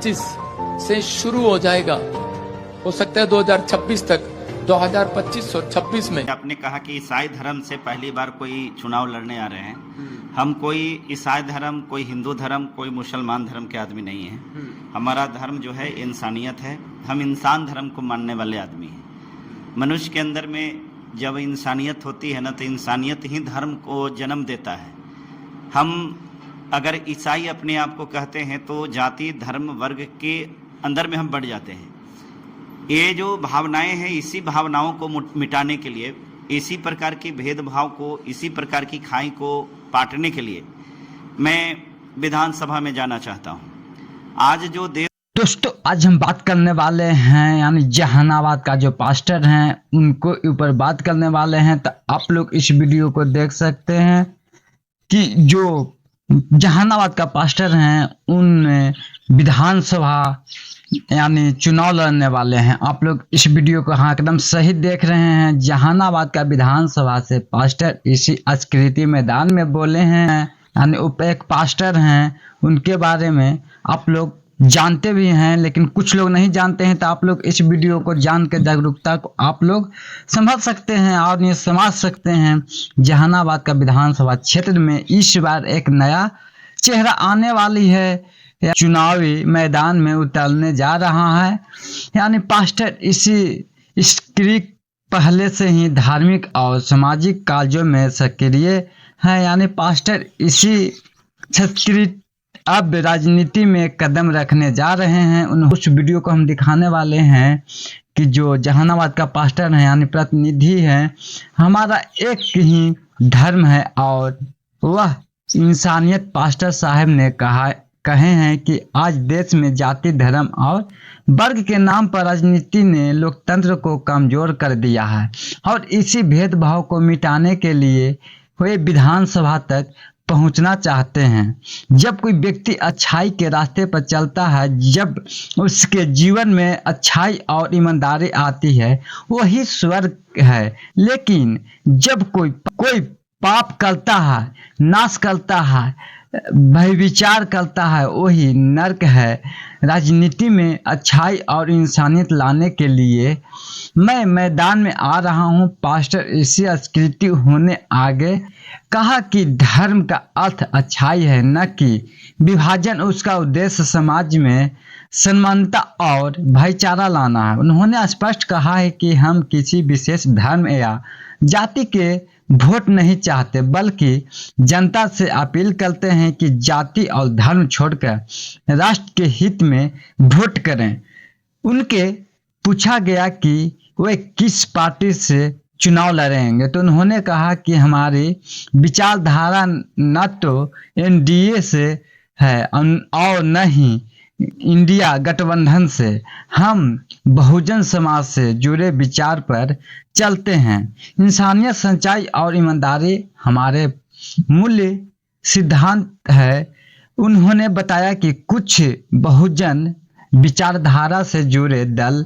2025 से शुरू हो जाएगा, हो सकता है 2026 तक, 2025 और 26 में। आपने कहा कि ईसाई धर्म से पहली बार कोई चुनाव लड़ने आ रहे हैं। हम कोई ईसाई धर्म, कोई हिंदू धर्म, कोई मुसलमान धर्म के आदमी नहीं है। हमारा धर्म जो है इंसानियत है। हम इंसान धर्म को मानने वाले आदमी हैं। मनुष्य के अंदर में जब इंसानियत होती है ना, तो इंसानियत ही धर्म को जन्म देता है। हम अगर ईसाई अपने आप को कहते हैं तो जाति धर्म वर्ग के अंदर में हम बढ़ जाते हैं। ये जो भावनाएं हैं, इसी भावनाओं को मिटाने के लिए, इसी प्रकार की भेदभाव को, इसी प्रकार की खाई को पाटने के लिए मैं विधानसभा में जाना चाहता हूँ। आज जो देश दोस्तों, आज हम बात करने वाले हैं यानी जहानाबाद का जो पास्टर हैं उनको ऊपर बात करने वाले हैं। तो आप लोग इस वीडियो को देख सकते हैं कि जो जहानाबाद का पास्टर हैं उन विधानसभा यानी चुनाव लड़ने वाले हैं। आप लोग इस वीडियो को हाँ एकदम सही देख रहे हैं। जहानाबाद का विधानसभा से पास्टर इसी आकृति मैदान में बोले हैं, यानी एक पास्टर हैं, उनके बारे में आप लोग जानते भी हैं लेकिन कुछ लोग नहीं जानते हैं। तो आप लोग इस वीडियो को जान के जागरूकता को आप लोग समझ सकते हैं और ये समझ सकते हैं। जहानाबाद का विधानसभा क्षेत्र में इस बार एक नया चेहरा आने वाली है, चुनावी मैदान में उतरने जा रहा है। यानी पास्टर इसी स्क्रिप्ट पहले से ही धार्मिक और सामाजिक कार्यों में सक्रिय है। यानी पास्टर इसी स्क्रिप्ट अब राजनीति में कदम रखने जा रहे हैं। उस वीडियो को हम दिखाने वाले हैं कि जो जहानाबाद का पास्टर है यानी प्रतिनिधि है, हमारा एक ही धर्म है और वह इंसानियत पास्टर साहब ने कहे हैं कि आज देश में जाति धर्म और वर्ग के नाम पर राजनीति ने लोकतंत्र को कमजोर कर दिया है और इसी भेदभाव को मिटाने के लिए वे विधानसभा तक पहुंचना चाहते हैं। जब कोई व्यक्ति अच्छाई के रास्ते पर चलता है, जब उसके जीवन में अच्छाई और ईमानदारी आती है, वही स्वर्ग है। लेकिन जब कोई पाप करता है, नाश करता है, व्यभिचार करता है, वही नर्क है। राजनीति में अच्छाई और इंसानियत लाने के लिए मैं मैदान में आ रहा हूँ। पास्टर इसी संस्कृति होने आगे कहा कि धर्म का अर्थ अच्छाई है, न कि विभाजन। उसका उद्देश्य समाज में समानता और भाईचारा लाना है। उन्होंने स्पष्ट कहा है कि हम किसी विशेष धर्म या जाति के वोट नहीं चाहते, बल्कि जनता से अपील करते हैं कि जाति और धर्म छोड़कर राष्ट्र के हित में वोट करें। उनके पूछा गया कि वे किस पार्टी से चुनाव लड़ेंगे, तो उन्होंने कहा कि हमारी विचारधारा न तो एनडीए से है और न ही इंडिया गठबंधन से। हम बहुजन समाज से जुड़े विचार पर चलते हैं। इंसानियत, सच्चाई और ईमानदारी हमारे मूल्य सिद्धांत है। उन्होंने बताया कि कुछ बहुजन विचारधारा से जुड़े दल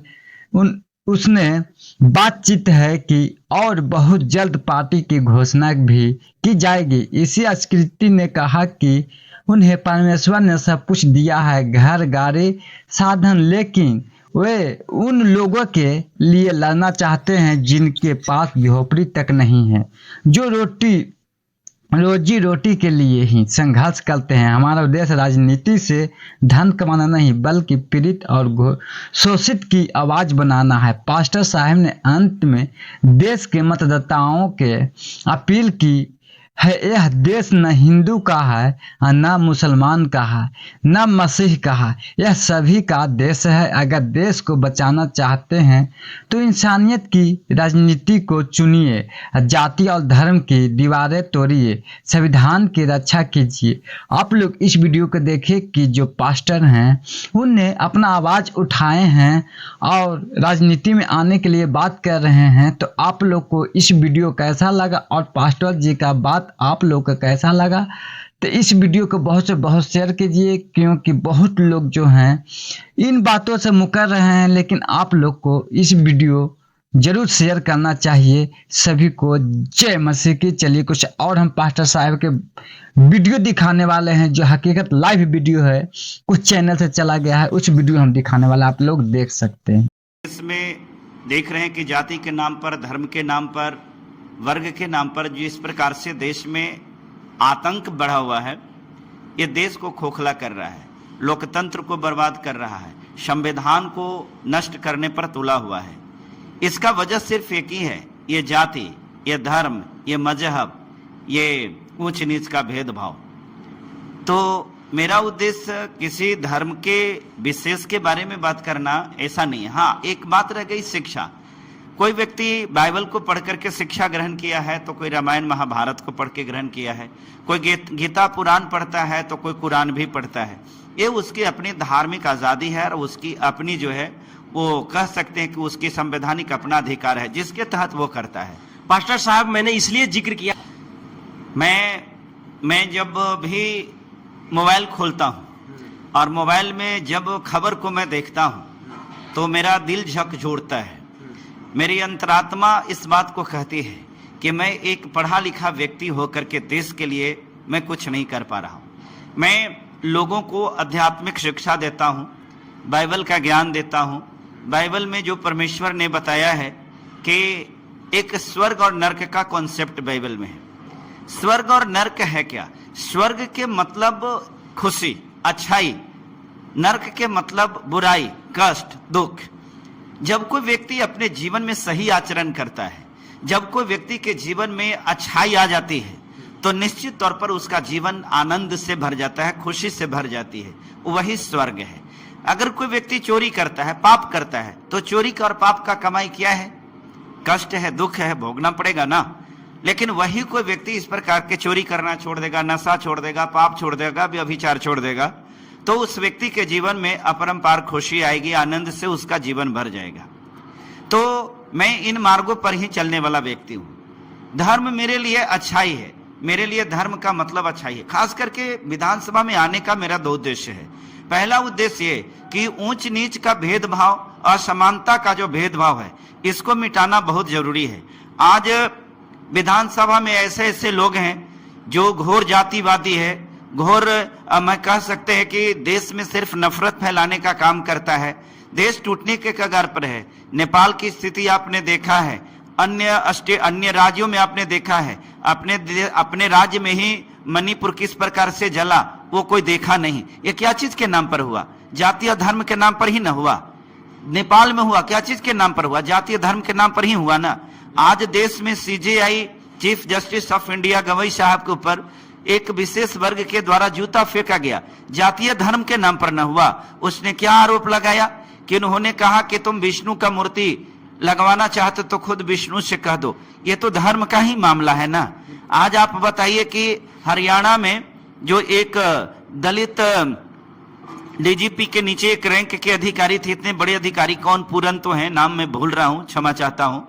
उसने बातचीत है कि और बहुत जल्द पार्टी की घोषणा भी की जाएगी। इसी संस्कृति ने कहा कि उन्हें परमेश्वर ने सब कुछ दिया है, घर गाड़ी साधन, लेकिन वे उन लोगों के लिए लड़ना चाहते हैं जिनके पास झोपड़ी तक नहीं है, जो रोजी रोटी के लिए ही संघर्ष करते हैं। हमारा उद्देश्य राजनीति से धन कमाना नहीं, बल्कि पीड़ित और शोषित की आवाज बनाना है। पास्टर साहब ने अंत में देश के मतदाताओं के अपील की है, यह देश न हिंदू का है, न मुसलमान का है, न मसीह का है, यह सभी का देश है। अगर देश को बचाना चाहते हैं तो इंसानियत की राजनीति को चुनिए, जाति और धर्म की दीवारें तोड़िए, संविधान की रक्षा कीजिए। आप लोग इस वीडियो को देखिए कि जो पास्टर हैं उनने अपना आवाज़ उठाए हैं और राजनीति में आने के लिए बात कर रहे हैं। तो आप लोग को इस वीडियो कैसा लगा और पास्टर जी का बात आप लोग को कैसा लगा, तो इस वीडियो को बहुत से बहुत शेयर कीजिए, क्योंकि बहुत लोग जो हैं इन बातों से मुकर रहे हैं। लेकिन आप लोग को इस वीडियो जरूर शेयर करना चाहिए सभी को। जय मसीह की। चलिए कुछ और हम पास्टर साहब के वीडियो दिखाने वाले हैं, जो हकीकत लाइव वीडियो है, कुछ चैनल से चला गया है, उस वीडियो हम दिखाने वाले, आप लोग देख सकते हैं। इसमें देख रहे हैं कि जाति के नाम पर, धर्म के नाम पर, वर्ग के नाम पर जिस प्रकार से देश में आतंक बढ़ा हुआ है, ये देश को खोखला कर रहा है, लोकतंत्र को बर्बाद कर रहा है, संविधान को नष्ट करने पर तुला हुआ है। इसका वजह सिर्फ एक ही है, ये जाति, ये धर्म, ये मजहब, ये ऊंच नीच का भेदभाव। तो मेरा उद्देश्य किसी धर्म के विशेष के बारे में बात करना ऐसा नहीं है। हाँ, एक बात रह गई, शिक्षा। कोई व्यक्ति बाइबल को पढ़ करके शिक्षा ग्रहण किया है तो कोई रामायण महाभारत को पढ़ के ग्रहण किया है, कोई गीता पुराण पढ़ता है तो कोई कुरान भी पढ़ता है। ये उसकी अपनी धार्मिक आज़ादी है और उसकी अपनी जो है वो कह सकते हैं कि उसकी संवैधानिक अपना अधिकार है, जिसके तहत वो करता है। पास्टर साहब, मैंने इसलिए जिक्र किया, मैं जब भी मोबाइल खोलता हूँ और मोबाइल में जब खबर को मैं देखता हूँ तो मेरा दिल झकझोरता है। मेरी अंतरात्मा इस बात को कहती है कि मैं एक पढ़ा लिखा व्यक्ति होकर के देश के लिए मैं कुछ नहीं कर पा रहा हूँ। मैं लोगों को आध्यात्मिक शिक्षा देता हूँ, बाइबल का ज्ञान देता हूँ। बाइबल में जो परमेश्वर ने बताया है कि एक स्वर्ग और नर्क का कॉन्सेप्ट बाइबल में है। स्वर्ग और नर्क है क्या? स्वर्ग के मतलब खुशी, अच्छाई, नर्क के मतलब बुराई, कष्ट, दुख। जब कोई व्यक्ति अपने जीवन में सही आचरण करता है, जब कोई व्यक्ति के जीवन में अच्छाई आ जाती है तो निश्चित तौर पर उसका जीवन आनंद से भर जाता है, खुशी से भर जाती है, वही स्वर्ग है। अगर कोई व्यक्ति चोरी करता है, पाप करता है, तो चोरी का और पाप का कमाई क्या है? कष्ट है, दुख है, भोगना पड़ेगा ना। लेकिन वही कोई व्यक्ति इस प्रकार के चोरी करना छोड़ देगा, नशा छोड़ देगा, पाप छोड़ देगा, व्यभिचार छोड़ देगा, तो उस व्यक्ति के जीवन में अपरंपार खुशी आएगी, आनंद से उसका जीवन भर जाएगा। तो मैं इन मार्गों पर ही चलने वाला व्यक्ति हूँ। धर्म मेरे लिए अच्छाई है, मेरे लिए धर्म का मतलब अच्छाई है। खास करके विधानसभा में आने का मेरा दो उद्देश्य है। पहला उद्देश्य ये कि ऊंच नीच का भेदभाव, असमानता का जो भेदभाव है, इसको मिटाना बहुत जरूरी है। आज विधानसभा में ऐसे ऐसे लोग हैं जो घोर जातिवादी है, घोर मैं कह सकते हैं कि देश में सिर्फ नफरत फैलाने का काम करता है। देश टूटने के कगार पर है। नेपाल की स्थिति आपने देखा है, अन्य राज्यों में आपने देखा है, अपने राज्य में ही मणिपुर किस प्रकार से जला वो कोई देखा नहीं। ये क्या चीज के नाम पर हुआ? जातीय धर्म के नाम पर ही न हुआ। नेपाल में हुआ क्या चीज के नाम पर हुआ? जातीय धर्म के नाम पर ही हुआ ना। आज देश में CJI chief justice of India Gavai साहब के ऊपर एक विशेष वर्ग के द्वारा जूता फेंका गया, जातीय धर्म के नाम पर न हुआ। उसने क्या आरोप लगाया कि उन्होंने कहा कि तुम विष्णु का मूर्ति लगवाना चाहते तो खुद विष्णु से कह दो। ये तो धर्म का ही मामला है ना। आज आप बताइए कि हरियाणा में जो एक दलित डीजीपी के नीचे एक रैंक के अधिकारी थे, इतने बड़े अधिकारी कौन, पूरन तो है, नाम मैं भूल रहा हूं, क्षमा चाहता हूं,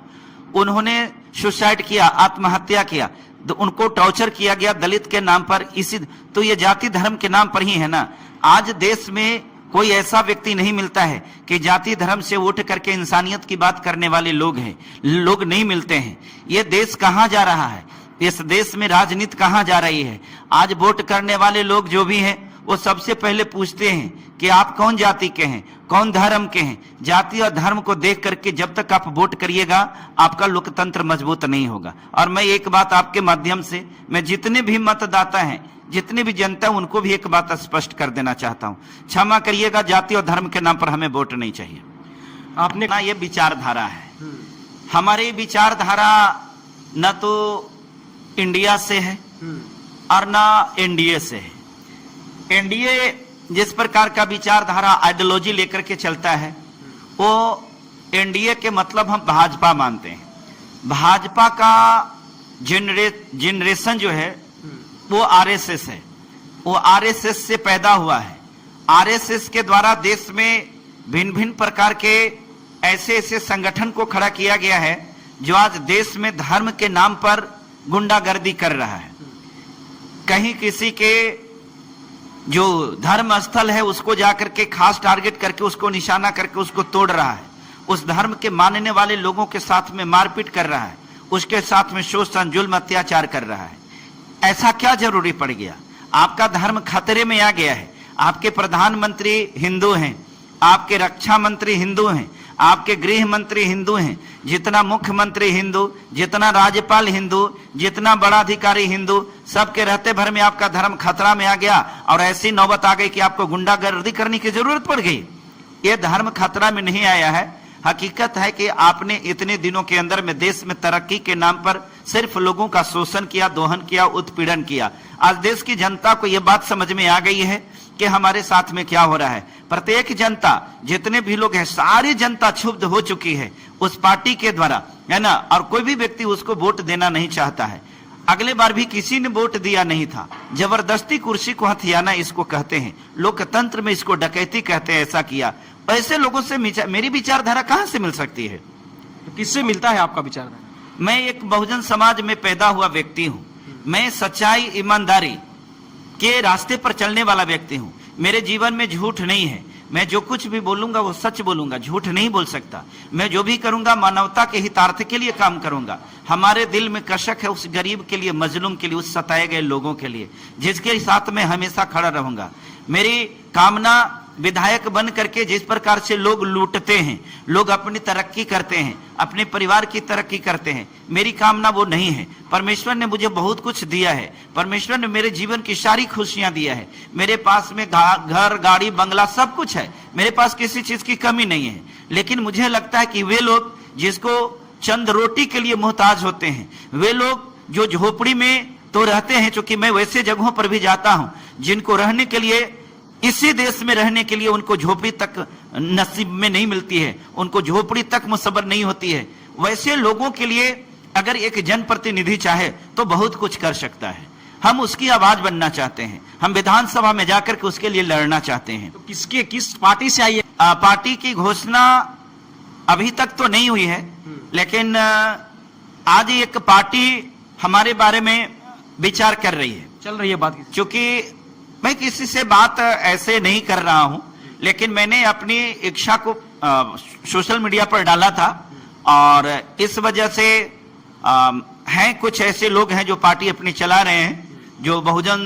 उन्होंने सुसाइड किया, आत्महत्या किया, तो उनको टॉर्चर किया गया दलित के नाम पर। इसी तो ये जाति धर्म के नाम पर ही है ना। आज देश में कोई ऐसा व्यक्ति नहीं मिलता है कि जाति धर्म से उठ करके इंसानियत की बात करने वाले लोग नहीं मिलते हैं। ये देश कहां जा रहा है? इस देश में राजनीति कहां जा रही है? आज वोट करने वाले लोग जो भी हैं वो सबसे पहले पूछते हैं कि आप कौन जाति के हैं, कौन धर्म के हैं। जाति और धर्म को देख करके जब तक आप वोट करिएगा आपका लोकतंत्र मजबूत नहीं होगा। और मैं एक बात आपके माध्यम से, मैं जितने भी मतदाता हैं, जितनी भी जनता, उनको भी एक बात स्पष्ट कर देना चाहता हूं। क्षमा करिएगा, जाति और धर्म के नाम पर हमें वोट नहीं चाहिए। आपने ना, ये विचारधारा है। हमारी विचारधारा न तो इंडिया से है और ना एनडीए से है। एनडीए जिस प्रकार का विचारधारा आइडियोलॉजी लेकर के चलता है, वो एनडीए के मतलब हम भाजपा मानते हैं। भाजपा का जनरेशन जो है वो आरएसएस है। वो आरएसएस से पैदा हुआ है। आरएसएस के द्वारा देश में भिन्न भिन्न प्रकार के ऐसे ऐसे संगठन को खड़ा किया गया है जो आज देश में धर्म के नाम पर गुंडागर्दी कर रहा है। कहीं किसी के जो धर्म स्थल है उसको जाकर के खास टारगेट करके उसको निशाना करके उसको तोड़ रहा है। उस धर्म के मानने वाले लोगों के साथ में मारपीट कर रहा है, उसके साथ में शोषण जुल्म अत्याचार कर रहा है। ऐसा क्या जरूरी पड़ गया? आपका धर्म खतरे में आ गया है। आपके प्रधानमंत्री हिंदू हैं, आपके रक्षा मंत्री हिंदू हैं, आपके गृह मंत्री हिंदू हैं, जितना मुख्यमंत्री हिंदू, जितना राज्यपाल हिंदू, जितना बड़ा अधिकारी हिंदू, सबके रहते भर में आपका धर्म खतरा में आ गया और ऐसी नौबत आ गई कि आपको गुंडागर्दी करने की जरूरत पड़ गई। ये धर्म खतरा में नहीं आया है। हकीकत है कि आपने इतने दिनों के अंदर में देश में तरक्की के नाम पर सिर्फ लोगों का शोषण किया, दोहन किया, उत्पीड़न किया। आज देश की जनता को यह बात समझ में आ गई है कि हमारे साथ में क्या हो रहा है। प्रत्येक जनता, जितने भी लोग हैं, सारी जनता क्षुब्ध हो चुकी है उस पार्टी के द्वारा, है ना। और कोई भी व्यक्ति उसको वोट देना नहीं चाहता है। अगले बार भी किसी ने वोट दिया नहीं था। जबरदस्ती कुर्सी को हथियाना इसको कहते हैं, लोकतंत्र में इसको डकैती कहते हैं। ऐसा किया, ऐसे लोगों से मेरी विचारधारा कहां से मिल सकती है? तो किससे मिलता है आपका विचारधारा? मैं एक बहुजन समाज में पैदा हुआ व्यक्ति हूं। मैं सच्चाई, ईमानदारी के रास्ते पर चलने वाला व्यक्ति हूं। मेरे जीवन में झूठ नहीं है। मैं जो कुछ भी बोलूंगा वो सच बोलूंगा, झूठ नहीं बोल सकता। मैं जो भी करूंगा मानवता के हितार्थ के लिए काम करूंगा। हमारे दिल में कशक है उस गरीब के लिए, मजलूम के लिए, उस सताए गए लोगों के लिए, जिसके साथ मैं हमेशा खड़ा रहूंगा। मेरी कामना विधायक बन करके जिस प्रकार से लोग लूटते हैं, लोग अपनी तरक्की करते हैं, अपने परिवार की तरक्की करते हैं, मेरी कामना वो नहीं है। परमेश्वर ने मुझे बहुत कुछ दिया है। परमेश्वर ने मेरे जीवन की सारी खुशियां दिया है। मेरे पास में घर, गाड़ी, बंगला सब कुछ है। मेरे पास किसी चीज की कमी नहीं है। लेकिन मुझे लगता है कि वे लोग जिसको चंद रोटी के लिए मोहताज होते हैं, वे लोग जो झोपड़ी में तो रहते हैं, चूंकि मैं वैसे जगहों पर भी जाता हूं जिनको रहने के लिए, इसी देश में रहने के लिए उनको झोपड़ी तक नसीब में नहीं मिलती है, उनको झोपड़ी तक मुसब्बर नहीं होती है। वैसे लोगों के लिए अगर एक जनप्रतिनिधि चाहे तो बहुत कुछ कर सकता है। हम उसकी आवाज बनना चाहते हैं। हम विधानसभा में जाकर के उसके लिए लड़ना चाहते हैं। तो किस पार्टी से आई है? पार्टी की घोषणा अभी तक तो नहीं हुई है, लेकिन आज एक पार्टी हमारे बारे में विचार कर रही है, चल रही है बात। क्योंकि मैं किसी से बात ऐसे नहीं कर रहा हूं, लेकिन मैंने अपनी इच्छा को सोशल मीडिया पर डाला था। और इस वजह से हैं कुछ ऐसे लोग हैं जो पार्टी अपनी चला रहे हैं, जो बहुजन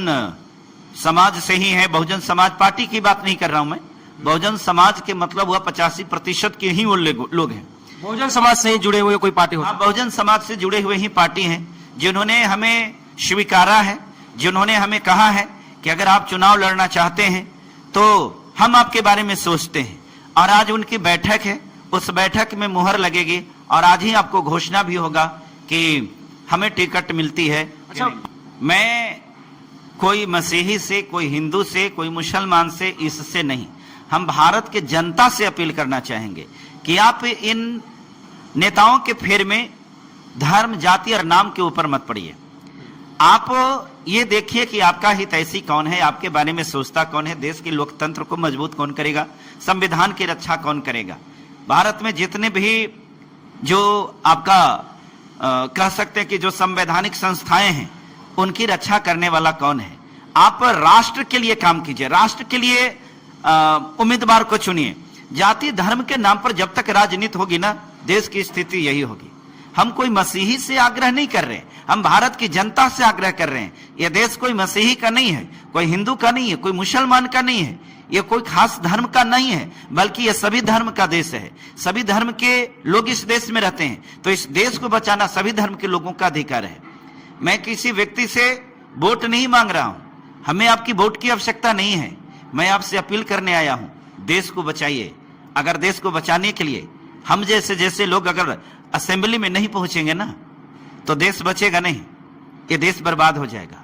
समाज से ही है। बहुजन समाज पार्टी की बात नहीं कर रहा हूं मैं। बहुजन समाज के मतलब हुआ 85% के ही वो लोग हैं। बहुजन समाज से ही जुड़े हुए कोई पार्टी हो? बहुजन समाज से जुड़े हुए ही पार्टी हैं, जिन्होंने हमें स्वीकारा है, जिन्होंने हमें कहा है कि अगर आप चुनाव लड़ना चाहते हैं तो हम आपके बारे में सोचते हैं। और आज उनकी बैठक है, उस बैठक में मुहर लगेगी और आज ही आपको घोषणा भी होगा कि हमें टिकट मिलती है। अच्छा, मैं कोई मसीही से, कोई हिंदू से, कोई मुसलमान से, इससे नहीं, हम भारत के जनता से अपील करना चाहेंगे कि आप इन नेताओं के फेर में धर्म, जाति और नाम के ऊपर मत पड़िए। आप ये देखिए कि आपका हितैषी कौन है, आपके बारे में सोचता कौन है, देश के लोकतंत्र को मजबूत कौन करेगा, संविधान की रक्षा कौन करेगा। भारत में जितने भी जो आपका कह सकते हैं कि जो संवैधानिक संस्थाएं हैं, उनकी रक्षा करने वाला कौन है। आप राष्ट्र के लिए काम कीजिए, राष्ट्र के लिए उम्मीदवार को चुनिए। जाति धर्म के नाम पर जब तक राजनीति होगी ना, देश की स्थिति यही होगी। हम कोई मसीही से आग्रह नहीं कर रहे, हम भारत की जनता से आग्रह कर रहे हैं। यह देश कोई मसीही का नहीं है, कोई हिंदू का नहीं है, कोई मुसलमान का नहीं है, यह कोई खास धर्म का नहीं है, बल्कि यह सभी धर्म का देश है। सभी धर्म के लोग इस देश में रहते हैं, तो इस देश को बचाना सभी धर्म के लोगों का अधिकार है। मैं किसी व्यक्ति से वोट नहीं मांग रहा हूं, हमें आपकी वोट की आवश्यकता नहीं है। मैं आपसे अपील करने आया हूं, देश को बचाइए। अगर देश को बचाने के लिए हम जैसे लोग अगर असेंबली में नहीं पहुंचेंगे ना, तो देश बचेगा नहीं, ये देश बर्बाद हो जाएगा।